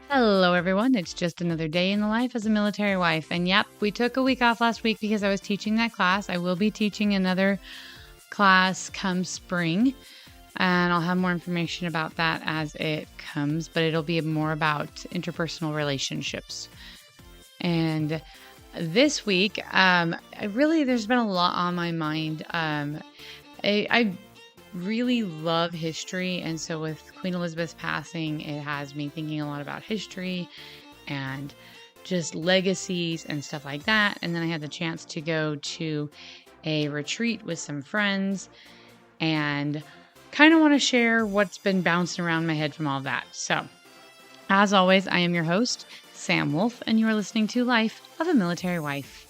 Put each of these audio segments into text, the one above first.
Hello, everyone. It's just another day in the life as a military wife. And yep, we took a week off last week because I was teaching that class. I will be teaching another class come spring, and I'll have more information about that as it comes, but it'll be more about interpersonal relationships. And this week, there's been a lot on my mind. I really love history, and so with Queen Elizabeth's passing, it has me thinking a lot about history and just legacies and stuff like that. And then I had the chance to go to a retreat with some friends and kind of want to share what's been bouncing around my head from all that. So, as always, I am your host, Sam Wolf, and you are listening to Life of a Military Wife.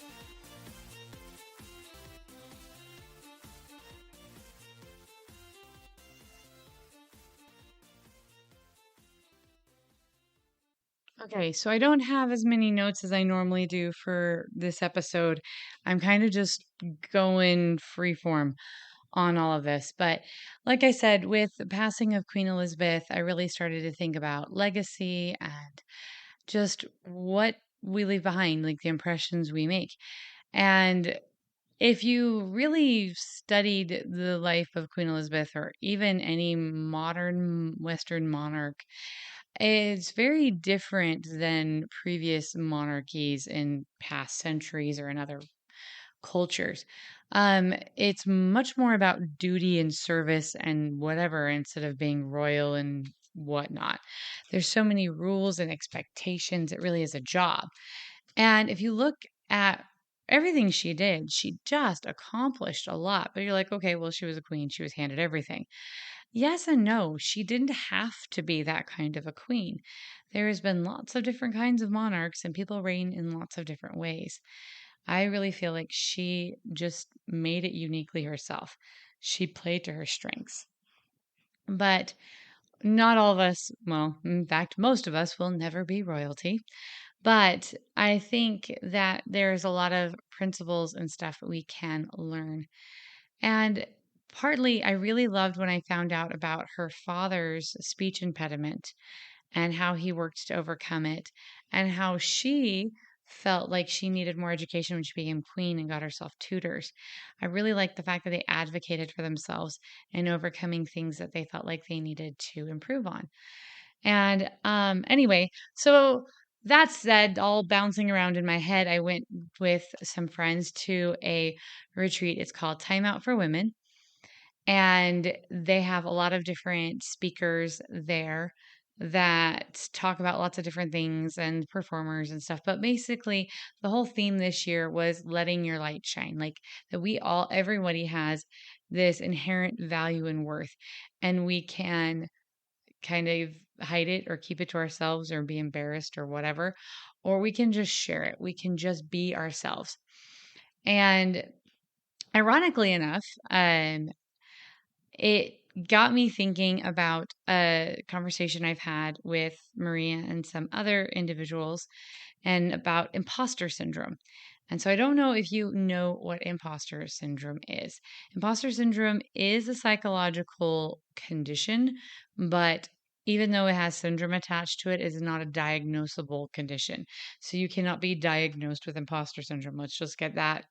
Okay, so I don't have as many notes as I normally do for this episode. I'm kind of just going freeform on all of this. But like I said, with the passing of Queen Elizabeth, I really started to think about legacy and just what we leave behind, like the impressions we make. And if you really studied the life of Queen Elizabeth or even any modern Western monarch, it's very different than previous monarchies in past centuries or in other cultures. It's much more about duty and service and whatever instead of being royal and whatnot. There's so many rules and expectations. It really is a job. And if you look at everything she did, she just accomplished a lot. But you're like, okay, well, she was a queen. She was handed everything. Yes and no. She didn't have to be that kind of a queen. There has been lots of different kinds of monarchs, and people reign in lots of different ways. I really feel like she just made it uniquely herself. She played to her strengths. But not all of us, well, in fact, most of us will never be royalty. But I think that there's a lot of principles and stuff we can learn. And partly, I really loved when I found out about her father's speech impediment and how he worked to overcome it, and how she felt like she needed more education when she became queen and got herself tutors. I really liked the fact that they advocated for themselves and overcoming things that they felt like they needed to improve on. And anyway, so that said, all bouncing around in my head, I went with some friends to a retreat. It's called Time Out for Women. And they have a lot of different speakers there that talk about lots of different things and performers and stuff. But basically, the whole theme this year was letting your light shine. Like that everybody has this inherent value and worth, and we can kind of hide it or keep it to ourselves or be embarrassed or whatever, or we can just share it. We can just be ourselves. And ironically enough, it got me thinking about a conversation I've had with Maria and some other individuals and about imposter syndrome. And so I don't know if you know what imposter syndrome is. Imposter syndrome is a psychological condition, but even though it has syndrome attached to it, is not a diagnosable condition. So you cannot be diagnosed with imposter syndrome. Let's just get that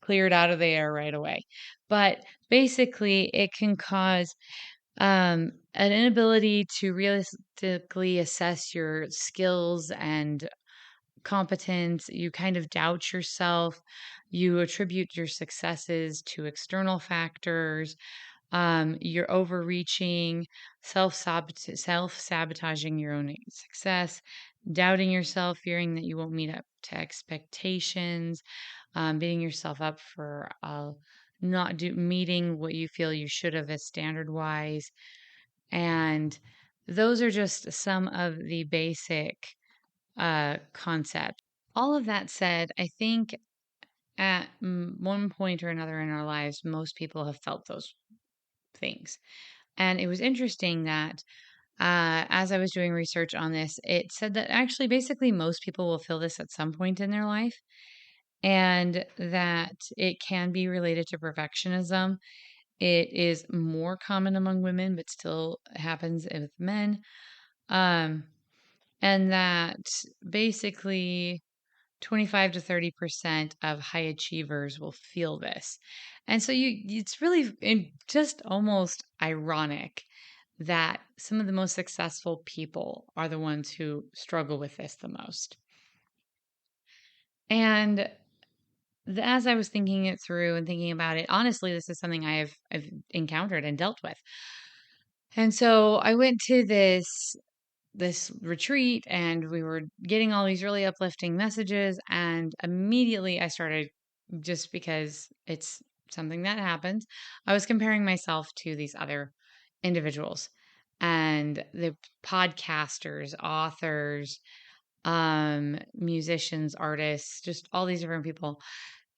cleared out of the air right away. But basically, it can cause an inability to realistically assess your skills and competence. You kind of doubt yourself. You attribute your successes to external factors. You're overreaching, self sabotaging your own success, doubting yourself, fearing that you won't meet up to expectations, beating yourself up for not meeting what you feel you should have as standard wise. And those are just some of the basic concepts. All of that said, I think at one point or another in our lives, most people have felt those things. And it was interesting that as I was doing research on this, it said that actually, basically, most people will feel this at some point in their life. and that it can be related to perfectionism. It is more common among women, but still happens with men. Um, and that basically 25 to 30% of high achievers will feel this. And so it's really just almost ironic that some of the most successful people are the ones who struggle with this the most. And as I was thinking it through and thinking about it, honestly, this is something I've encountered and dealt with. And so I went to this retreat and we were getting all these really uplifting messages, and immediately I started, just because it's something that happens, I was comparing myself to these other individuals and the podcasters, authors, musicians, artists, just all these different people.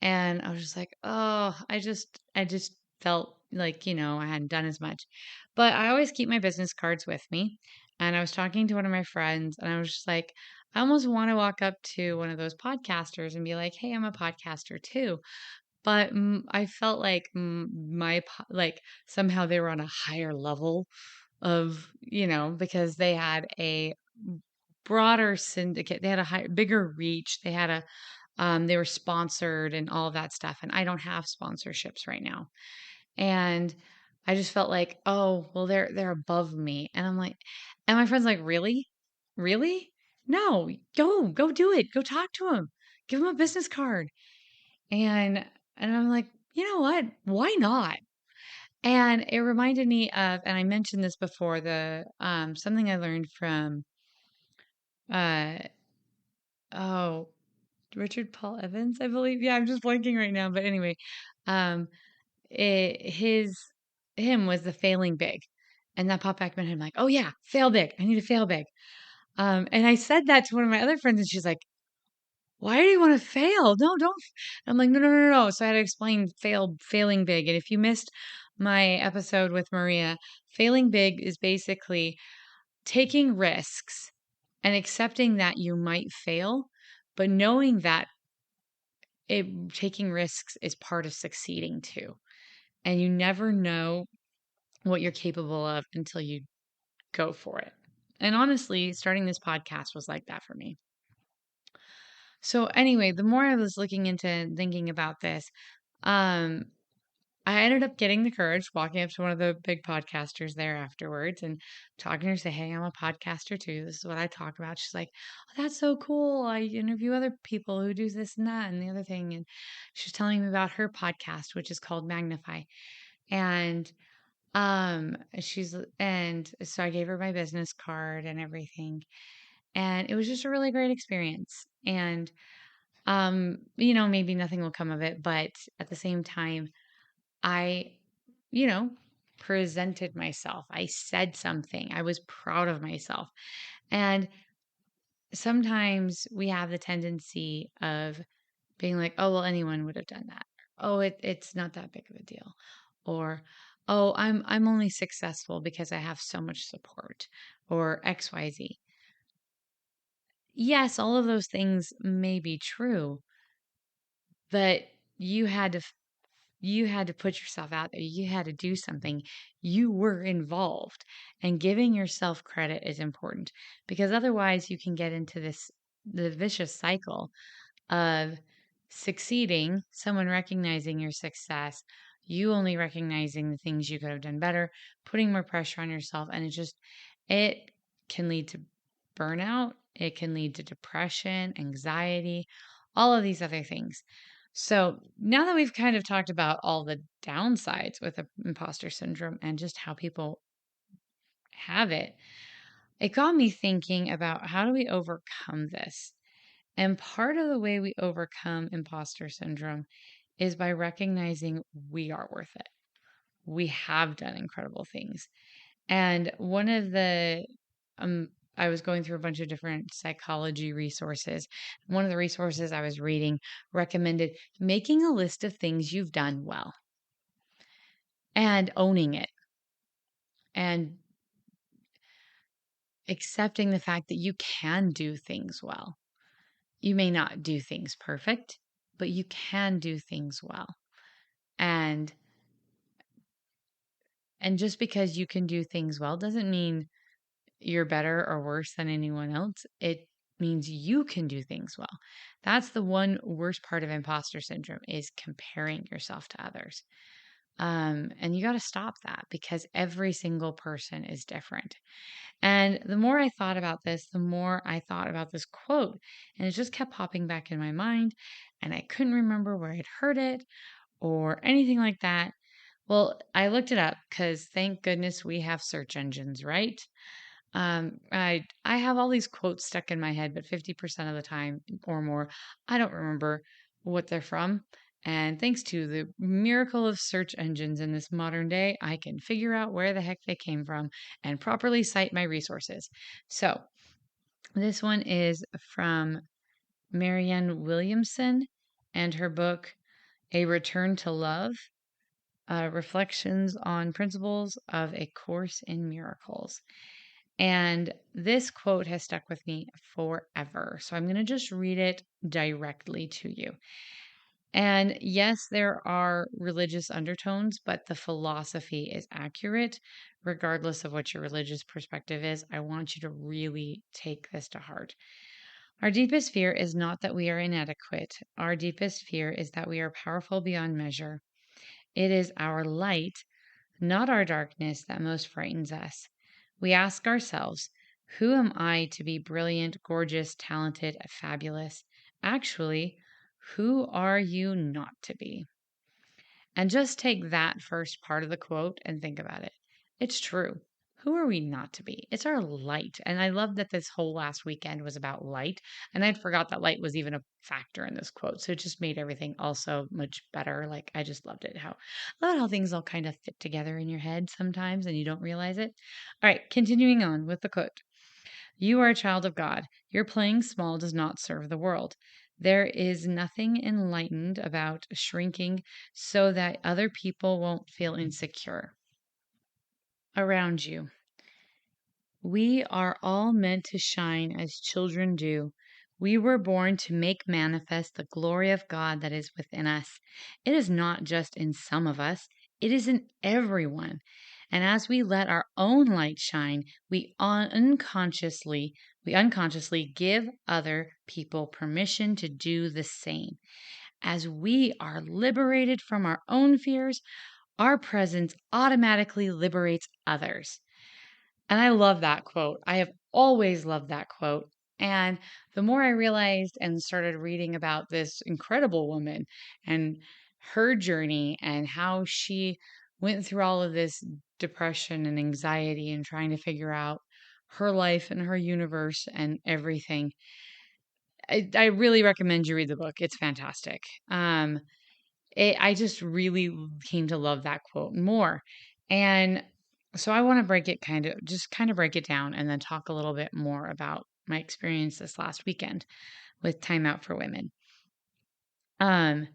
And I was just like, oh, I just felt like, I hadn't done as much. But I always keep my business cards with me. And I was talking to one of my friends, and I was just like, I almost want to walk up to one of those podcasters and be like, hey, I'm a podcaster too. But I felt like like somehow they were on a higher level of, because they had a broader syndicate. They had a bigger reach. They were sponsored and all of that stuff. And I don't have sponsorships right now. And I just felt like, oh, well, they're above me. And I'm like, and my friend's like, really? Really? No, go do it. Go talk to him. Give him a business card. And I'm like, you know what? Why not? And it reminded me of, and I mentioned this before, the something I learned from uh oh, Richard Paul Evans, I believe. Yeah, I'm just blanking right now. But anyway, um, it, him was the failing big, and that popped back in my head. I'm like, oh yeah, fail big. I need to fail big. And I said that to one of my other friends, and she's like, why do you want to fail? No, don't. I'm like, no, no, no, no. So I had to explain failing big. And if you missed my episode with Maria, failing big is basically taking risks and accepting that you might fail, but knowing that taking risks is part of succeeding too. And you never know what you're capable of until you go for it. And honestly, starting this podcast was like that for me. So anyway, the more I was looking into and thinking about this, um, I ended up getting the courage, walking up to one of the big podcasters there afterwards and talking to her, say, hey, I'm a podcaster too. This is what I talk about. She's like, oh, that's so cool. I interview other people who do this and that and the other thing. And she's telling me about her podcast, which is called Magnify. And and so I gave her my business card and everything. And it was just a really great experience. And maybe nothing will come of it, but at the same time, I, you know, presented myself. I said something. I was proud of myself. And sometimes we have the tendency of being like, oh, well, anyone would have done that. Oh, it's not that big of a deal. Or, oh, I'm only successful because I have so much support, or XYZ. Yes, all of those things may be true, but you had to you had to put yourself out there. You had to do something. You were involved. And giving yourself credit is important, because otherwise you can get into the vicious cycle of succeeding, someone recognizing your success, you only recognizing the things you could have done better, putting more pressure on yourself. And it can lead to burnout. It can lead to depression, anxiety, all of these other things. So now that we've kind of talked about all the downsides with imposter syndrome and just how people have it, it got me thinking about, how do we overcome this? And part of the way we overcome imposter syndrome is by recognizing we are worth it. We have done incredible things. And one of the, I was going through a bunch of different psychology resources. One of the resources I was reading recommended making a list of things you've done well and owning it and accepting the fact that you can do things well. You may not do things perfect. but you can do things well. And just because you can do things well doesn't mean you're better or worse than anyone else. It means you can do things well. That's the one worst part of imposter syndrome is comparing yourself to others. And you got to stop that because every single person is different. And the more I thought about this, the more I thought about this quote, and it just kept popping back in my mind. And I couldn't remember where I'd heard it or anything like that. Well, I looked it up because thank goodness we have search engines, right? I have all these quotes stuck in my head, but 50% of the time or more, I don't remember what they're from. And thanks to the miracle of search engines in this modern day, I can figure out where the heck they came from and properly cite my resources. So this one is from Marianne Williamson and her book, A Return to Love, Reflections on Principles of a Course in Miracles. And this quote has stuck with me forever. So I'm going to just read it directly to you. And yes, there are religious undertones, but the philosophy is accurate, regardless of what your religious perspective is. I want you to really take this to heart. Our deepest fear is not that we are inadequate. Our deepest fear is that we are powerful beyond measure. It is our light, not our darkness, that most frightens us. We ask ourselves, who am I to be brilliant, gorgeous, talented, fabulous? Actually, who are you not to be? And just take that first part of the quote and think about it. It's true. Who are we not to be? It's our light. And I love that this whole last weekend was about light. And I'd forgot that light was even a factor in this quote. So it just made everything also much better. Like I just loved it. I love how things all kind of fit together in your head sometimes and you don't realize it. All right, continuing on with the quote. You are a child of God. Your playing small does not serve the world. There is nothing enlightened about shrinking so that other people won't feel insecure around you. We are all meant to shine as children do. We were born to make manifest the glory of God that is within us. It is not just in some of us, it is in everyone. And as we let our own light shine, we unconsciously give other people permission to do the same. As we are liberated from our own fears, our presence automatically liberates others. And I love that quote. I have always loved that quote. And the more I realized and started reading about this incredible woman and her journey and how she went through all of this depression and anxiety and trying to figure out her life and her universe and everything, I really recommend you read the book. It's fantastic. I just really came to love that quote more. And so I want to break it down and then talk a little bit more about my experience this last weekend with Time Out for Women. Um,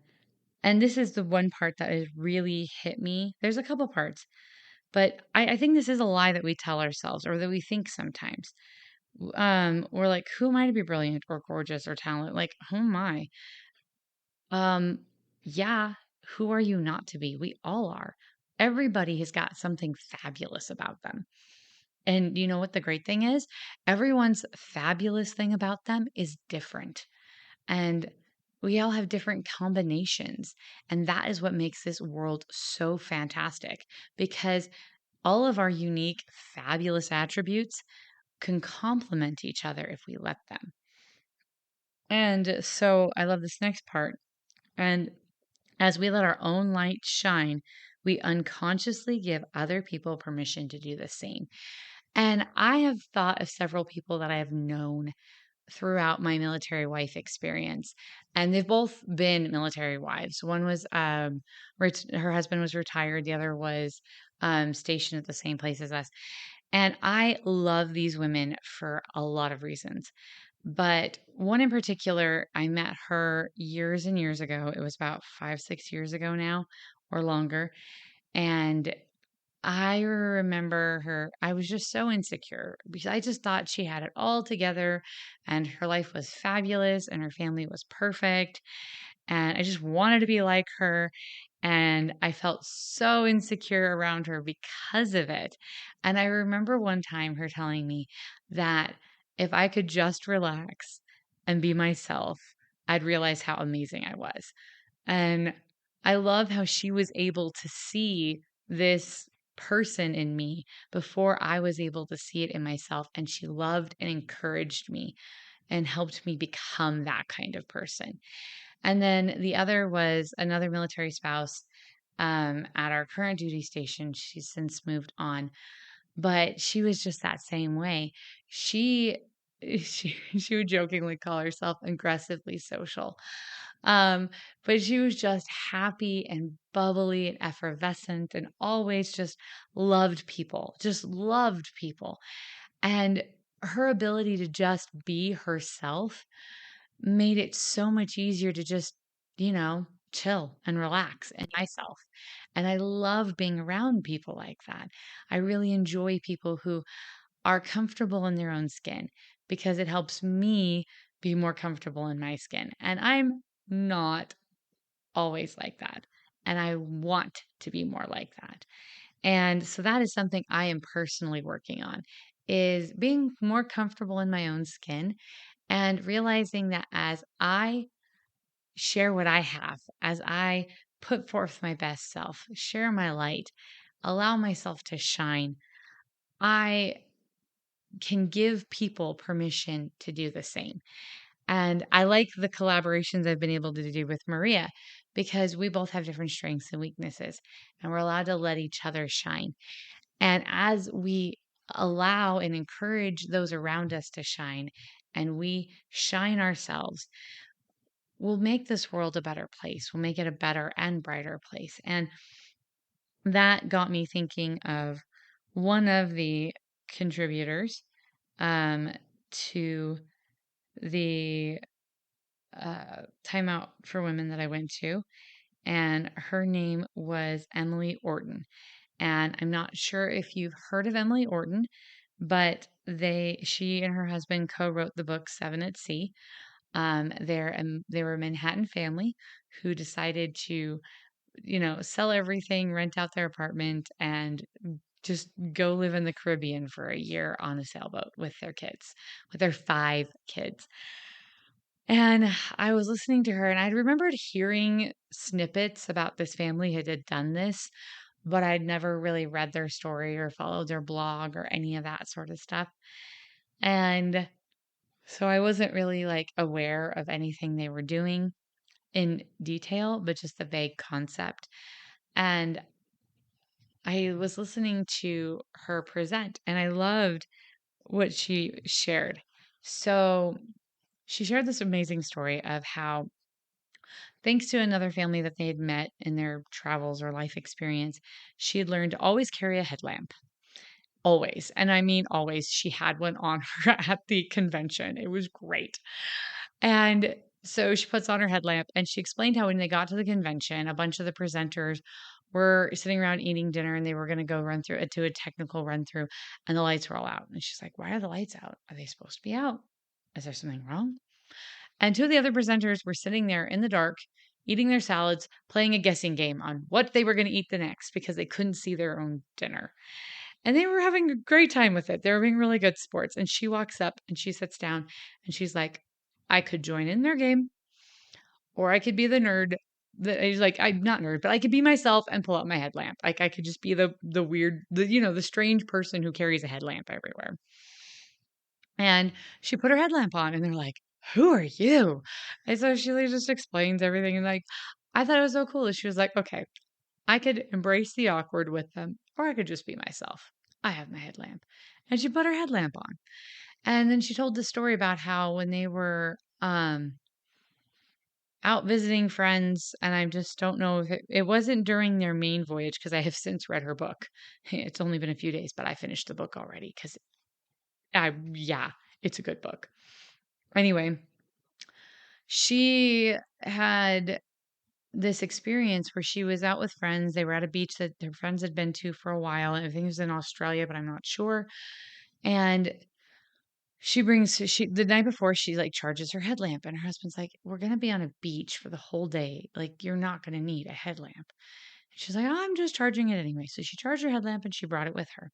and this is the one part that has really hit me. There's a couple parts, but I think this is a lie that we tell ourselves or that we think sometimes. We're like, who am I to be brilliant or gorgeous or talented? Like, who am I? Um, yeah, who are you not to be? We all are. Everybody has got something fabulous about them. And you know what the great thing is? Everyone's fabulous thing about them is different. And we all have different combinations. And that is what makes this world so fantastic because all of our unique, fabulous attributes can complement each other if we let them. And so I love this next part. And as we let our own light shine, we unconsciously give other people permission to do the same. And I have thought of several people that I have known throughout my military wife experience, and they've both been military wives. One was her husband was retired, the other was stationed at the same place as us. And I love these women for a lot of reasons. But one in particular, I met her years and years ago. It was about 5, 6 years ago now or longer. And I remember her, I was just so insecure because I just thought she had it all together and her life was fabulous and her family was perfect. and I just wanted to be like her. And I felt so insecure around her because of it. And I remember one time her telling me that if I could just relax and be myself, I'd realize how amazing I was. And I love how she was able to see this person in me before I was able to see it in myself. And she loved and encouraged me and helped me become that kind of person. And then the other was another military spouse at our current duty station. She's since moved on, but she was just that same way. She she would jokingly call herself aggressively social. Um, but she was just happy and bubbly and effervescent and always just loved people. And her ability to just be herself made it so much easier to just, chill and relax and myself. And I love being around people like that. I really enjoy people who are comfortable in their own skin because it helps me be more comfortable in my skin. And I'm not always like that. And I want to be more like that. And so that is something I am personally working on is being more comfortable in my own skin and realizing that as I share what I have, as I put forth my best self, share my light, allow myself to shine, I can give people permission to do the same. And I like the collaborations I've been able to do with Maria because we both have different strengths and weaknesses, and we're allowed to let each other shine. And as we allow and encourage those around us to shine, and we shine ourselves, we'll make this world a better place. We'll make it a better and brighter place. And that got me thinking of one of the contributors um, to the timeout for women that I went to. And her name was Emily Orton. And I'm not sure if you've heard of Emily Orton, but she and her husband co-wrote the book Seven at Sea. They were a Manhattan family who decided to, sell everything, rent out their apartment, and just go live in the Caribbean for a year on a sailboat with their kids, with their 5 kids. And I was listening to her, and I remembered hearing snippets about this family had done this, but I'd never really read their story or followed their blog or any of that sort of stuff. And so I wasn't really like aware of anything they were doing in detail, but just the vague concept. And I was listening to her present and I loved what she shared. So she shared this amazing story of how, thanks to another family that they had met in their travels or life experience, she had learned to always carry a headlamp. Always. And I mean, always. She had one on her at the convention. It was great. And so she puts on her headlamp and she explained how when they got to the convention, a bunch of the presenters were sitting around eating dinner and they were going to go run through it to a technical run through and the lights were all out. And she's like, "Why are the lights out? Are they supposed to be out? Is there something wrong?" And 2 of the other presenters were sitting there in the dark, eating their salads, playing a guessing game on what they were going to eat the next because they couldn't see their own dinner. And they were having a great time with it. They were being really good sports. And she walks up and she sits down and she's like, "I could join in their game or I could be the nerd that is like, I'm not nerd, but I could be myself and pull out my headlamp. Like I could just be the weird, the strange person who carries a headlamp everywhere." And she put her headlamp on and they're like, "Who are you?" And so she like, just explains everything. And like, I thought it was so cool that she was like, "Okay, I could embrace the awkward with them, or I could just be myself. I have my headlamp." And she put her headlamp on. And then she told the story about how when they were out visiting friends, and I just don't know if it wasn't during their main voyage because I have since read her book. It's only been a few days, but I finished the book already because yeah, it's a good book. Anyway, she had this experience where she was out with friends. They were at a beach that their friends had been to for a while. I think it was in Australia, but I'm not sure. And the night before, she like charges her headlamp, and her husband's like, we're going to be on a beach for the whole day. Like, you're not going to need a headlamp. She's like, I'm just charging it anyway. So she charged her headlamp and she brought it with her.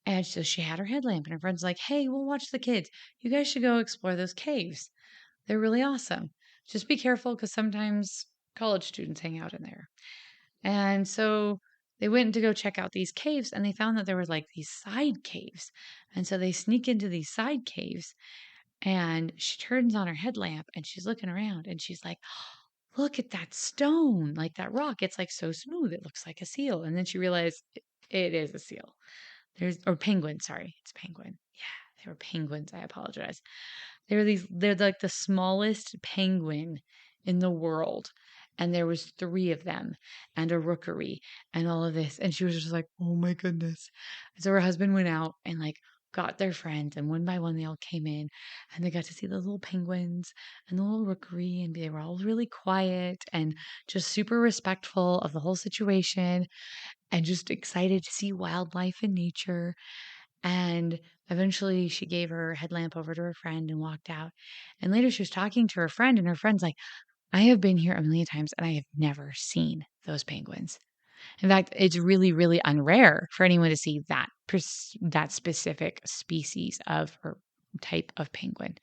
And so she had her headlamp, and her friend's like, hey, we'll watch the kids. You guys should go explore those caves. They're really awesome. Just be careful because sometimes college students hang out in there. And so they went to go check out these caves, and they found that there were like these side caves. And so they sneak into these side caves, and she turns on her headlamp and she's looking around and she's like, look at that stone, like that rock. It's like so smooth. It looks like a seal. And then she realized it is a seal. Or penguin, sorry. It's penguin. Yeah, they were penguins. I apologize. They're like the smallest penguin in the world. And there was 3 of them and a rookery and all of this. And she was just like, oh my goodness. And so her husband went out and like got their friends, and one by one they all came in, and they got to see the little penguins and the little rookery, and they were all really quiet and just super respectful of the whole situation and just excited to see wildlife and nature. And eventually she gave her headlamp over to her friend and walked out. And later she was talking to her friend, and her friend's like, I have been here a million times and I have never seen those penguins. In fact, it's really, really unrare for anyone to see that specific species of or type of penguin.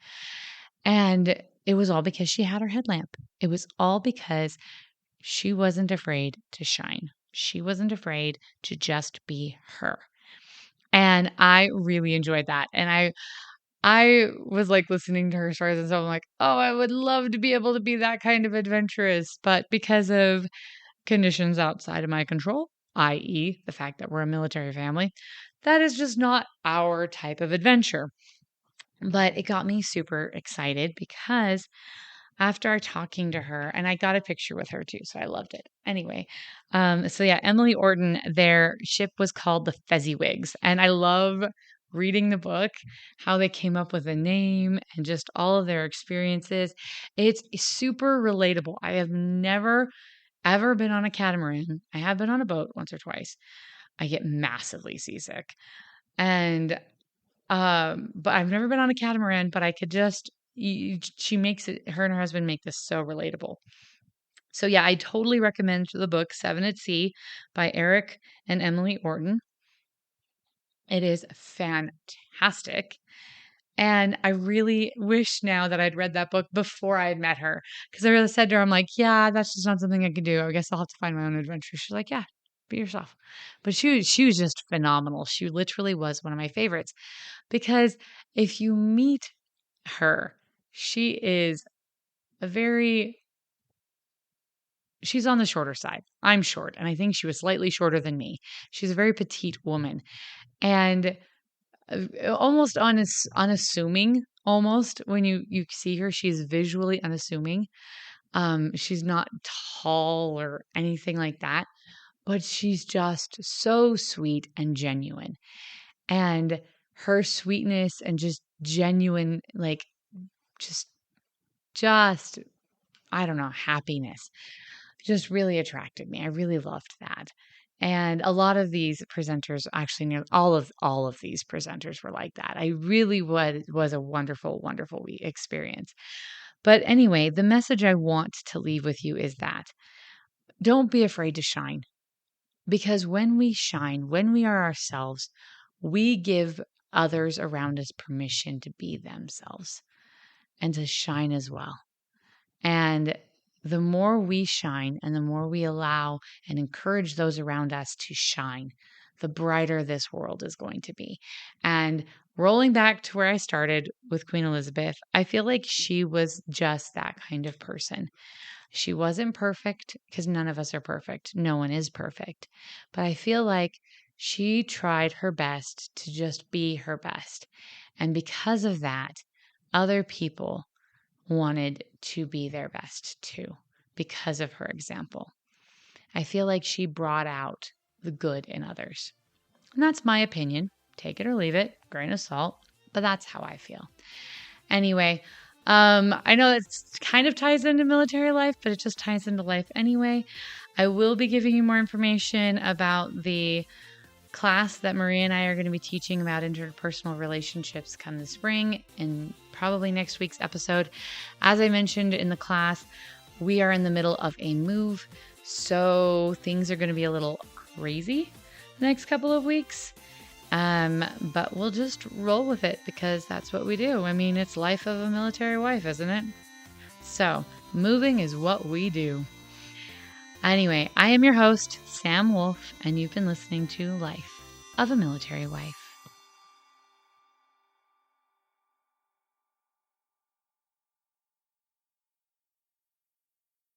And it was all because she had her headlamp. It was all because she wasn't afraid to shine. She wasn't afraid to just be her. And I really enjoyed that. And I was like listening to her stories and stuff. I'm like, oh, I would love to be able to be that kind of adventurous. But because of conditions outside of my control, i.e., the fact that we're a military family, that is just not our type of adventure. But it got me super excited because after talking to her, and I got a picture with her too, so I loved it. Anyway, so yeah, Emily Orton, their ship was called the Fezziwigs, and I love reading the book, how they came up with the name and just all of their experiences. It's super relatable. I have never ever been on a catamaran. I have been on a boat once or twice. I get massively seasick. And but I've never been on a catamaran, but I could just she makes it, her and her husband make this so relatable. So yeah, I totally recommend the book 7 at Sea by Eric and Emily Orton. It is fantastic. And I really wish now that I'd read that book before I had met her. Because I really said to her, I'm like, yeah, that's just not something I could do. I guess I'll have to find my own adventure. She's like, yeah, be yourself. But she was just phenomenal. She literally was one of my favorites. Because if you meet her, she is she's on the shorter side. I'm short, and I think she was slightly shorter than me. She's a very petite woman. And almost unassuming, almost when you see her. She's visually unassuming. She's not tall or anything like that, but she's just so sweet and genuine. And her sweetness and just genuine, like just just I don't know, happiness just really attracted me. I really loved that. And a lot of these presenters, actually, all of these presenters were like that. I really was a wonderful, wonderful experience. But anyway, the message I want to leave with you is that don't be afraid to shine. Because when we shine, when we are ourselves, we give others around us permission to be themselves and to shine as well. And the more we shine and the more we allow and encourage those around us to shine, the brighter this world is going to be. And rolling back to where I started with Queen Elizabeth, I feel like she was just that kind of person. She wasn't perfect because none of us are perfect. No one is perfect. But I feel like she tried her best to just be her best. And because of that, other people wanted to be their best too because of her example. I feel like she brought out the good in others. And that's my opinion. Take it or leave it, grain of salt, but that's how I feel. Anyway, I know it kind of ties into military life, but it just ties into life anyway. I will be giving you more information about the class that Maria and I are going to be teaching about interpersonal relationships come the spring and probably next week's episode. As I mentioned in the class, we are in the middle of a move, so things are going to be a little crazy the next couple of weeks. But we'll just roll with it because that's what we do. I mean, it's life of a military wife, isn't it? So moving is what we do. Anyway, I am your host, Sam Wolf, and you've been listening to Life of a Military Wife.